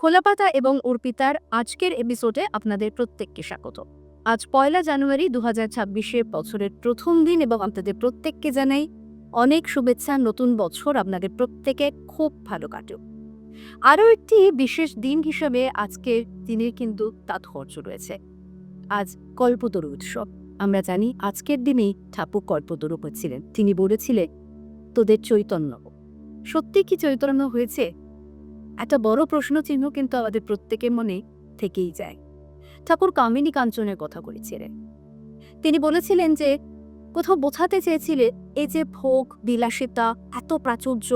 খোলাপাতা এবং অর্পিতার আজকের এপিসোডে আপনাদের প্রত্যেককে স্বাগত। আজ 1 জানুয়ারি 2026 বছরের প্রথম দিন এবং আপনাদের প্রত্যেককে জানাই অনেক শুভেচ্ছা। নতুন বছর আপনাদের প্রত্যেকে খুব ভালো কাটুক। আরও একটি বিশেষ দিন হিসেবে আজকের দিনের কিন্তু তাৎপর্য রয়েছে। আজ কল্পতরু উৎসব। আমরা জানি আজকের দিনেই ঠাকুর কল্পতরু হয়েছিলেন। তিনি বলেছিলেন, তোদের চৈতন্য। সত্যি কি চৈতন্য হয়েছে? একটা বড় প্রশ্নচিহ্ন কিন্তু আমাদের প্রত্যেকের মনে থেকেই যায়। ঠাকুর কামিনী কাঞ্চনের কথা বলেছিলেন। তিনি বলেছিলেন যে কোথাও বোঝাতে চেয়েছিলেন এই যে ভোগ বিলাসিতা, এত প্রাচুর্য,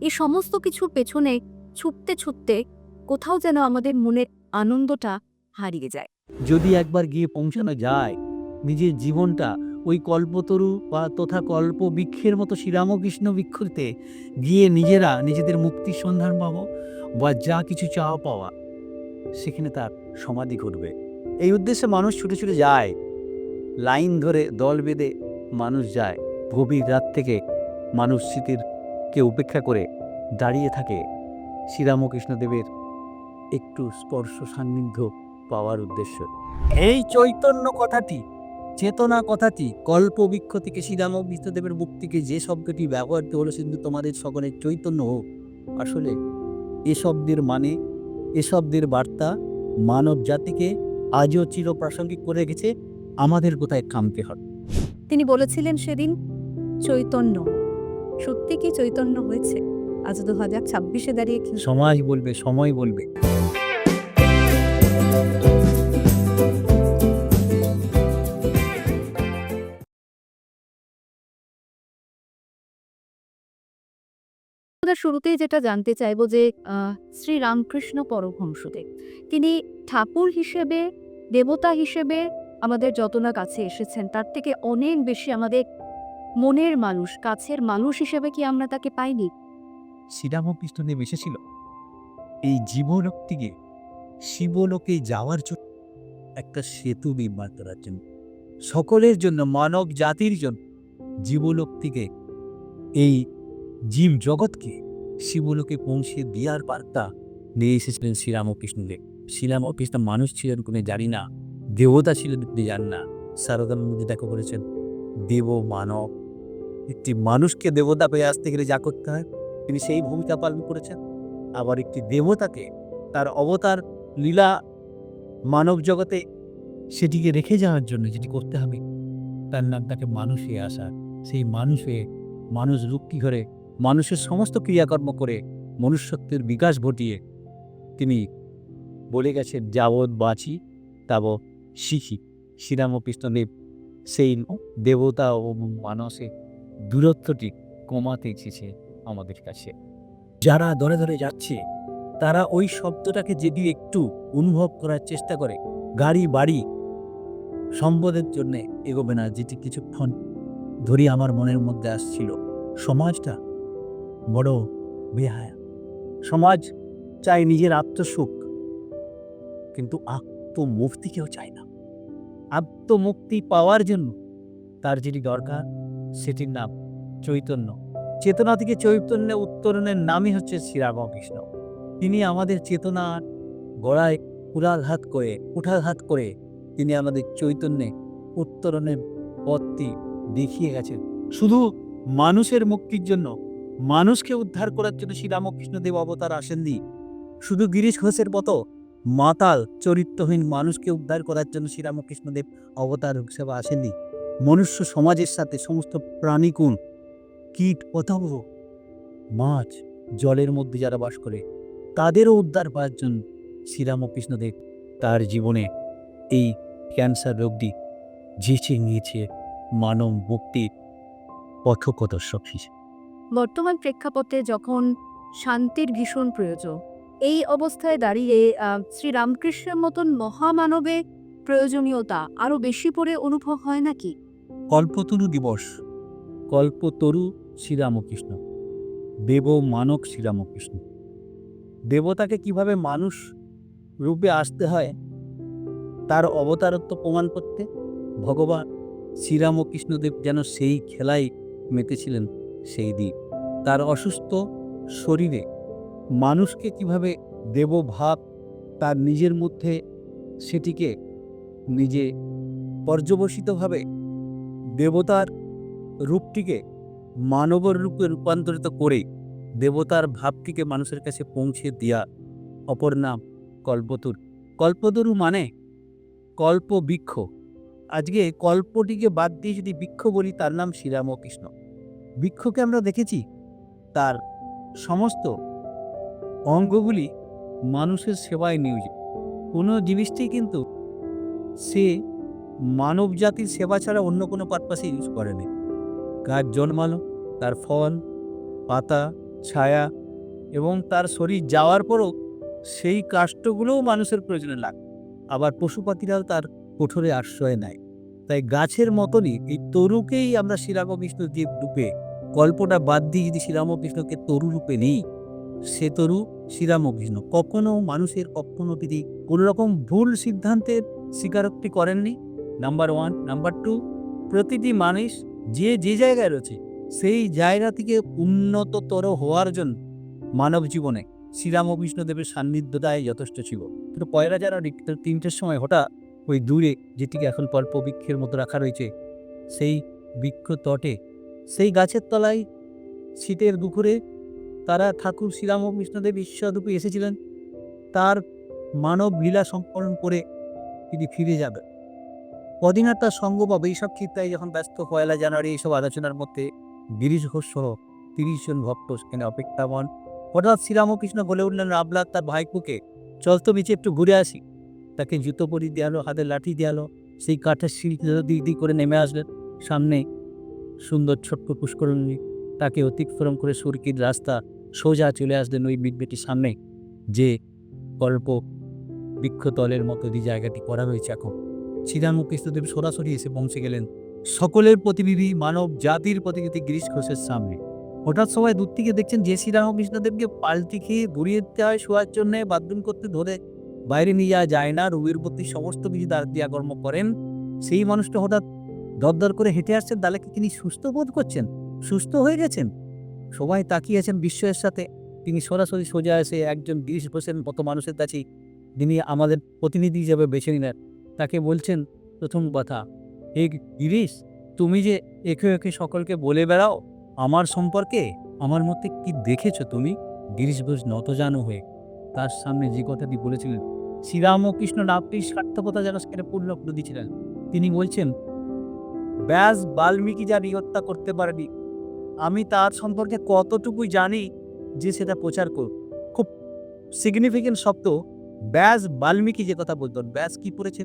এই সমস্ত কিছুর পেছনে ছুটতে ছুটতে কোথাও যেন আমাদের মনের আনন্দটা হারিয়ে যায়। যদি একবার গিয়ে পৌঁছানো যায়, নিজের জীবনটা ওই কল্পতরু বা তথা কল্পবৃক্ষের মতো শ্রীরামকৃষ্ণ বৃক্ষতে গিয়ে নিজেদের মুক্তির সন্ধান পাবো বা যা কিছু চাওয়া পাওয়া সেখানে তার সমাধি ঘটবে। এই উদ্দেশ্যে মানুষ ছুটে ছুটে যায়, লাইন ধরে দল বেঁধে মানুষ যায়। গভীর রাত থেকে মানুষ স্মৃতিরকে উপেক্ষা করে দাঁড়িয়ে থাকে শ্রীরামকৃষ্ণদেবের একটু স্পর্শ সান্নিধ্য পাওয়ার উদ্দেশ্য। এই চৈতন্য কথাটি, চেতনা কথাটি কল্পবৃক্ষ থেকে শ্রীরামকৃষ্ণদেবের মুখ থেকে যে শব্দটি ব্যবহৃত হলো, কিন্তু তোমাদের সকলের চৈতন্য হোক, আসলে এ শব্দের মানে, এ শব্দের বার্তা মানব জাতিকে আজও চিরপ্রাসঙ্গিক করে গেছে। আমাদের কোথায় থামতে হবে। তিনি বলেছিলেন সেদিন চৈতন্য। সত্যি কি চৈতন্য হয়েছে? আজ 2026 দাঁড়িয়ে কি সমাজ বলবে, সময় বলবে। শুরুতেই যেটা জানতে চাইব যে শ্রী রামকৃষ্ণ পরমহংসদেব তিনি ঠাকুর হিসেবে, দেবতা হিসেবে আমাদের যত না কাছে এসেছেন, তার থেকে অনেক বেশি আমাদের মনের মানুষ, কাছের মানুষ হিসেবে কি আমরা তাকে পাইনি? শ্রীরামকৃষ্ণদেব এসেছিল এই জীবলোক থেকে শিবলোকে যাওয়ার জন্য, একটা সেতু নির্মাণ করার জন্য, সকলের জন্য, মানব জাতির জন্য। জীবলোক থেকে এই জীব জগৎকে শিবলোকে পৌঁছে দেওয়ার বার্তা নিয়ে এসেছিলেন শ্রীরামকৃষ্ণদেব। শ্রীরামকৃষ্ণ মানুষ ছিলেন কোনো জানি না, দেবতা ছিলেন আপনি জান না। সারদার মধ্যে দেখা করেছেন দেব মানব। একটি মানুষকে দেবতা পেয়ে আসতে গেলে যা করতে হয় তিনি সেই ভূমিকা পালন করেছেন। আবার একটি দেবতাকে তার অবতার লীলা মানব জগতে সেটিকে রেখে যাওয়ার জন্য যেটি করতে হবে, তার নাম তাকে মানুষ হয়ে আসা। সেই মানুষ হয়ে মানুষ রূপটি ধরে মানুষের সমস্ত ক্রিয়াকর্ম করে মনুষ্যত্বের বিকাশ ঘটিয়ে তিনি বলে গেছেন, যাবৎ বাঁচি তাব শিখি। শ্রীরামকৃষ্ণদেব সেই দেবতা ও মানুষের দূরত্বটি কমাতে এসেছে আমাদের কাছে। যারা ধরে ধরে যাচ্ছে তারা ওই শব্দটাকে যদি একটু অনুভব করার চেষ্টা করে, গাড়ি বাড়ি সম্পদের জন্য এগোবে না। যেটি কিছুক্ষণ ধরে আমার মনের মধ্যে আসছিল, সমাজটা বড় বেহায়া। সমাজ চায় নিজের আত্মসুখ, কিন্তু আত্মমুক্তি কেউ চায় না। আত্মমুক্তি পাওয়ার জন্য তার যেটি দরকার সেটির নাম চৈতন্য। চেতনা থেকে চৈতন্যে উত্তরণের নামই হচ্ছে শ্রীরামকৃষ্ণ। তিনি আমাদের চেতনার গড়ায় কুঠাঘাত করে তিনি আমাদের চৈতন্যে উত্তরণের পথটি দেখিয়ে গেছেন। শুধু মানুষের মুক্তির জন্য, মানুষকে উদ্ধার করার জন্য শ্রীরামকৃষ্ণদেব অবতার আসেননি। শুধু গিরিশ ঘোষের মতো মাতাল চরিত্রহীন মানুষকে উদ্ধার করার জন্য শ্রীরামকৃষ্ণদেব অবতার হিসেবে আসেননি। মনুষ্য সমাজের সাথে সমস্ত প্রাণীকুল, কীট পতঙ্গ, মাছ, জলের মধ্যে যারা বাস করে, তাদেরও উদ্ধার পাওয়ার জন্য শ্রীরামকৃষ্ণদেব তার জীবনে এই ক্যান্সার রোগটি যেচে নিয়েছে মানব মুক্তির পথপ্রদর্শক হিসেবে। বর্তমান প্রেক্ষাপটে যখন শান্তির ভীষণ প্রয়োজন, এই অবস্থায় দাঁড়িয়ে শ্রী রামকৃষ্ণের মতন মহামানবের প্রয়োজনীয়তা আরও বেশি করে অনুভব হয় নাকি? কল্পতরু দিবস, কল্পতরু শ্রীরামকৃষ্ণ, দেব মানব শ্রীরামকৃষ্ণ। দেবতাকে কিভাবে মানুষ রূপে আসতে হয় তার অবতারত্ব প্রমাণ করতে ভগবান শ্রীরামকৃষ্ণদেব যেন সেই খেলায় মেতেছিলেন। সেই দিন তার অসুস্থ শরীরে মানুষকে কিভাবে দেবভাব তার নিজের মধ্যে সেটিকে নিজে পর্যবসিতভাবে দেবতার রূপটিকে মানবের রূপে রূপান্তরিত করে দেবতার ভাবটিকে মানুষের কাছে পৌঁছে দেওয়া, অপর নাম কল্পতরু। কল্পতরু মানে কল্পবৃক্ষ। আজকে কল্পটিকে বাদ দিয়ে যদি বৃক্ষ বলি, তার নাম শ্রীরামকৃষ্ণ। বৃক্ষকে আমরা দেখেছি তার সমস্ত অঙ্গগুলি মানুষের সেবায় নিয়োজিত। কোনো জিনিসটি কিন্তু সে মানব জাতির সেবা ছাড়া অন্য কোনো পারপাসে ইউজ করেনি। গাছ জন্মালো, তার ফল, পাতা, ছায়া এবং তার শরীর যাওয়ার পরও সেই কাষ্ঠগুলোও মানুষের প্রয়োজনে লাগে। আবার পশু পাখিরাও তার কোঠরে আশ্রয় নেয়। তাই গাছের মতনই এই তরুকেই আমরা শ্রীরামকৃষ্ণ যে রূপে, কল্পটা বাদ দিয়ে যদি শ্রীরামকৃষ্ণকে তরু রূপে নিই, সে তরু শ্রীরামকৃষ্ণ। কখনো মানুষের কখনো তিনি কোনো রকম ভুল সিদ্ধান্তের স্বীকারোক্তি করেননি, নাম্বার 1। নাম্বার 2, প্রতিটি মানুষ যে যে জায়গায় রয়েছে সেই জায়গা থেকে উন্নততর হওয়ার জন্য মানব জীবনে শ্রীরামকৃষ্ণদেবের সান্নিধ্যটাই যথেষ্ট ছিল। কিন্তু পয়লা জানুয়ারি 3টের সময় হঠাৎ ওই দূরে যেটিকে এখন কল্পবৃক্ষের মতো রাখা রয়েছে, সেই বৃক্ষ তটে, সেই গাছের তলায় শীতের দুপুরে তারা ঠাকুর শ্রীরামকৃষ্ণদেব ঈশ্বররূপে এসেছিলেন। তার মানব লীলা সম্পন্ন করে তিনি ফিরে যাবেন। কদিন আর তার সঙ্গ পাবে, এইসব চিন্তায় যখন ব্যস্ত পয়লা জানুয়ারি এইসব আলোচনার মধ্যে গিরিশ ঘোষ সহ 30 জন ভক্ত সেখানে অপেক্ষামান। হঠাৎ শ্রীরামকৃষ্ণ বলে উঠলেন রামলাল তার ভাইপুকে, চল তো নিচে একটু ঘুরে আসি। তাকে জুতো পরি দেওয়ালো, হাতে লাঠি দেওয়ালো, সেই কাঠের সিঁড়ি দিক দিক করে নেমে আসলেন। সামনে সুন্দর ছোট্ট পুষ্করণী, তাকে অতিক্রম করে সুরকির রাস্তা সোজা চলে আসলেন ওই মিটমিটির সামনে যে কল্প বৃক্ষতলের মতো যে জায়গাটি করা রয়েছে। এখন শ্রীরামকৃষ্ণদেব সরাসরি এসে পৌঁছে গেলেন সকলের প্রতিনিধি, মানব জাতির প্রতিনিধি গিরিশ ঘোষের সামনে। হঠাৎ সবাই দূর থেকে দেখছেন যে শ্রীরামকৃষ্ণদেবকে পাল্টি খেয়ে ঘুরিয়ে দিতে হয় শোয়ার জন্য, বাথরুম করতে ধরে বাইরে নিয়ে যাওয়া যায় না, রুগীর প্রতি সমস্ত কিছু ক্রিয়াকর্ম করেন। সেই মানুষটা হঠাৎ দরদর করে হেঁটে আসছেন, তাহলে কি তিনি সুস্থ বোধ করছেন, সুস্থ হয়ে গেছেন? সবাই তাকিয়ে আছেন বিস্ময়ের সাথে। তিনি সরাসরি সোজা এসে একজন গিরিশ ঘোষের মতো মানুষের কাছে, যিনি আমাদের প্রতিনিধি হিসেবে বেছে নিলেন, তাকে বলছেন প্রথম কথা, হে গিরিশ, তুমি যে একে একে সকলকে বলে বেড়াও আমার সম্পর্কে, আমার মধ্যে কি দেখেছো তুমি? গিরিশ ঘোষ নতজানু হয়ে তার সামনে যে কথাটি বলেছিলেন, শ্রীরামকৃষ্ণ নামটি সার্থকতা যেন সেখানে পূর্ণ করে দিয়েছিলেন। তিনি বলছেন, ব্যাস বাল্মীকি যা হত্যা করতে পারেনি, আমি তার সম্পর্কে কতটুকু জানি যে সেটা প্রচার করব। খুব সিগনিফিকেন্ট শব্দ, ব্যাস বাল্মীকি যে কথা বলতেন, ব্যাস কি পড়েছে?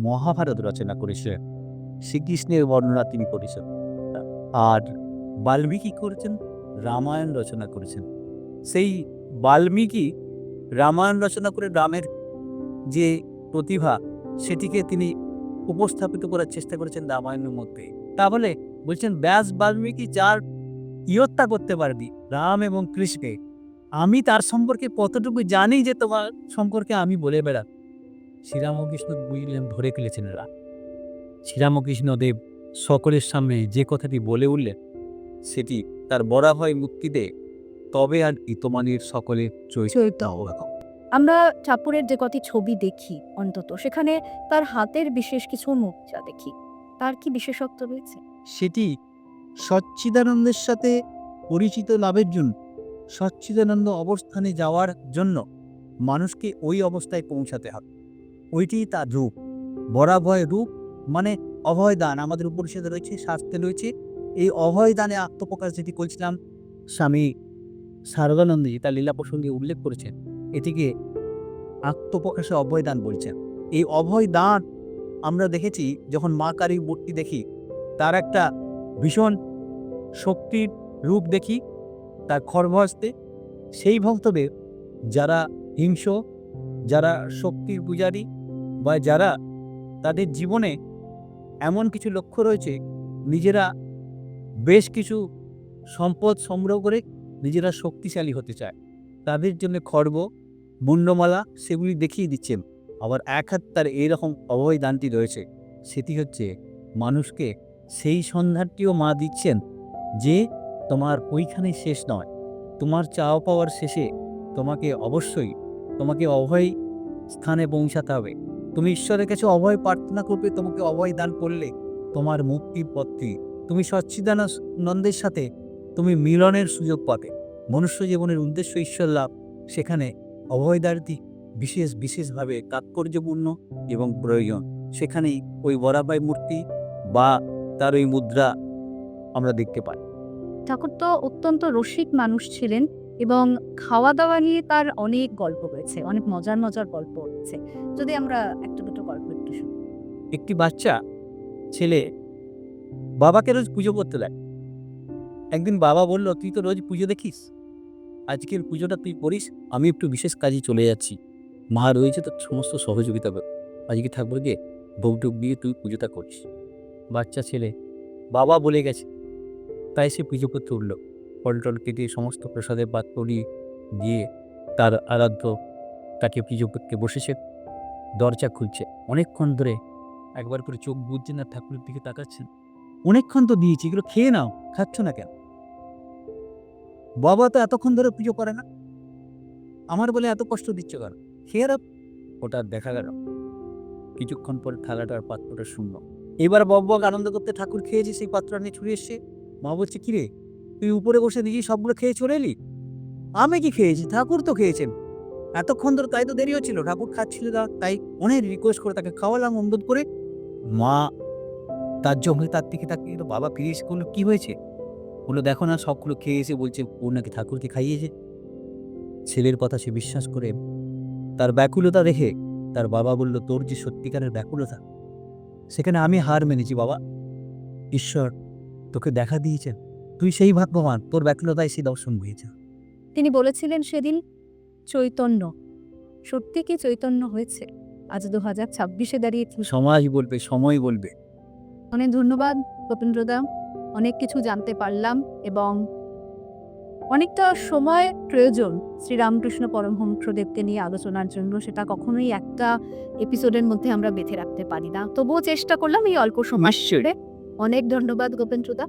মহাভারত রচনা করেছিলেন, শ্রীকৃষ্ণের বর্ণনা তিনি করেছেন। আর বাল্মীকি করেছেন রামায়ণ রচনা করেছেন। সেই বাল্মীকি রামায়ণ রচনা করে রামের যে প্রতিভা সেটিকে তিনি উপস্থাপিত করার চেষ্টা করেছেন রামায়ণের মধ্যে। তাহলে বলছেন ব্যাস বাল্মীকি যার হত্যা করতে পারেনি রাম এবং কৃষ্ণকে, আমি তার সম্পর্কে কতটুকু জানি যে তোমার সম্পর্কে আমি বলে বেড়া। শ্রীরামকৃষ্ণ বুঝলেন, ধরে ফেলেছেন এরা। শ্রীরামকৃষ্ণদেব সকলের সামনে যে কথাটি বলে উঠলেন সেটি তার বড়া হয় মুক্তিতে, তবে আর ইতমানির সকলের চৈতন্য। আমরা ঠাকুরের যে কটি ছবি দেখি অন্তত, সেখানে তার হাতের বিশেষ কিছু মুদ্রা দেখি, তার কি বিশেষত্ব রয়েছে? সেটি সচ্চিদানন্দের সাথে পরিচিত লাভের জন্য, সচ্চিদানন্দ অবস্থানে যাওয়ার জন্য মানুষকে ওই অবস্থায় পৌঁছাতে হবে। ওইটি তার রূপ, বরাভয় রূপ, মানে অভয় দান। আমাদের উপনিষদে রয়েছে, শাস্ত্রে রয়েছে, এই অভয় দানে আত্মপ্রকাশ যেটি করছিলাম স্বামী শারদানন্দী তার লীলা প্রসঙ্গে উল্লেখ করেছেন, এটিকে আত্মপ্রকাশে অভয় দান বলছেন। এই অভয় দান আমরা দেখেছি যখন মা কালীর মূর্তি দেখি, তার একটা ভীষণ শক্তির রূপ দেখি তার খর্বহস্তে। সেই ভক্তদের যারা হিংস্র, যারা শক্তির পূজারী, বা যারা তাদের জীবনে এমন কিছু লক্ষ্য রয়েছে, নিজেরা বেশ কিছু সম্পদ সংগ্রহ করে নিজেরা শক্তিশালী হতে চায়, তাদের জন্য খর্ব, মুন্ডমালা সেগুলি দেখিয়ে দিচ্ছেন। আবার এক হাত তার এইরকম অভয় দানটি রয়েছে, সেটি হচ্ছে মানুষকে সেই সন্ধানটিও মা দিচ্ছেন যে তোমার ওইখানে শেষ নয়, তোমার চাওয়া পাওয়ার শেষে তোমাকে অবশ্যই তোমাকে অভয় স্থানে পৌঁছাতে হবে। তুমি ঈশ্বরের কাছে অভয় প্রার্থনা করবে, তোমাকে অভয় দান করলে তোমার মুক্তির পথটি, তুমি সচ্চিদানন্দের সাথে তুমি মিলনের সুযোগ পাবে। মনুষ্য জীবনের উদ্দেশ্য ঈশ্বর লাভ, সেখানে অভয়দানটি বিশেষভাবে তাৎপর্যপূর্ণ এবং প্রয়োজন। সেখানেই ওই বরাবাই মূর্তি বা তার ওই মুদ্রা আমরা দেখতে পাই। ঠাকুর তো অত্যন্ত রসিক মানুষ ছিলেন এবং খাওয়া দাওয়া নিয়ে তার অনেক গল্প রয়েছে, অনেক মজার মজার গল্প রয়েছে। যদি আমরা একটা দুটো গল্প একটু শুনি। একটি বাচ্চা ছেলে বাবাকে রোজ পুজো করতে দেয়। একদিন বাবা বলল, তুই তো রোজ পুজো দেখিস, আজকের পুজোটা তুই করিস, আমি একটু বিশেষ কাজে চলে যাচ্ছি, মা রয়েছে তোর সমস্ত সহযোগিতা করবে, আজকে থাকবো গিয়ে বউটুক দিয়ে তুই পুজোটা করিস। বাচ্চা ছেলে বাবা বলে গেছে, তাই সে পুজো করতে উঠল। ফল টল কেটে সমস্ত প্রসাদের পাত্র দিয়ে তার আরাধ্য তাকে পুজো করতে বসেছে। দরজা খুলছে, অনেকক্ষণ ধরে একবার করে চোখ বুঝছেন আর ঠাকুরের দিকে তাকাচ্ছেন। অনেকক্ষণ তো দিয়েছি, এগুলো খেয়ে নাও, খাচ্ছ না কেন? বাবা তো এতক্ষণ ধরে পুজো করে না, আমার বলে এত কষ্ট দিচ্ছ কেন? খেয়ে রাখ। ওটা দেখা গেল কিছুক্ষণ পরে থালাটার পাত্রটা শূন্য। এবার বক আনন্দ করতে ঠাকুর খেয়েছে, সেই পাত্রটা নিয়ে ছুড়ে এসছে। মা বলছে, কিরে তুই উপরে বসে দিয়েছি, সবগুলো খেয়ে চলে এলি? আমি কি খেয়েছি? ঠাকুর তো খেয়েছেন এতক্ষণ ধরে, তাই তো দেরি হচ্ছিল, ঠাকুর খাচ্ছিল না, তাই অনেক রিকোয়েস্ট করে তাকে খাওয়ালাম অনুরোধ করে। মা তার জন্য তার দিকে তাকিয়ে তো বাবা ফিরে এসে করলো, কি হয়েছে? বললো, দেখো না সবগুলো খেয়ে এসে বলছে ও নাকি ঠাকুরকে খাইয়েছে। ছেলের কথা সে বিশ্বাস করে তার ব্যাকুলতা দেখে তার বাবা বলল, তোর যে সত্যিকারের ব্যাকুলতা, সেখানে আমি হার মেনেছি বাবা। ঈশ্বর তোকে দেখা দিয়েছেন, তুই সেই ভাগ্যবান, তোর ব্যাকুলতায় সে দর্শন হয়েছে। তিনি বলেছিলেন সেদিন চৈতন্য, সত্যি কি চৈতন্য হয়েছে? আজ 2026-এ দাঁড়িয়ে সমাজ বলবে, সময় বলবে। অনেক ধন্যবাদ গোপেন্দ্রদা, অনেক কিছু জানতে পারলাম এবং অনেকটা সময় প্রয়োজন শ্রীরামকৃষ্ণ পরমহংসদেবকে নিয়ে আলোচনার জন্য, সেটা কখনোই একটা এপিসোডের মধ্যে আমরা বেঁধে রাখতে পারি না, তবুও চেষ্টা করলাম এই অল্প সময়। অনেক ধন্যবাদ গোপেন্দ্রদা।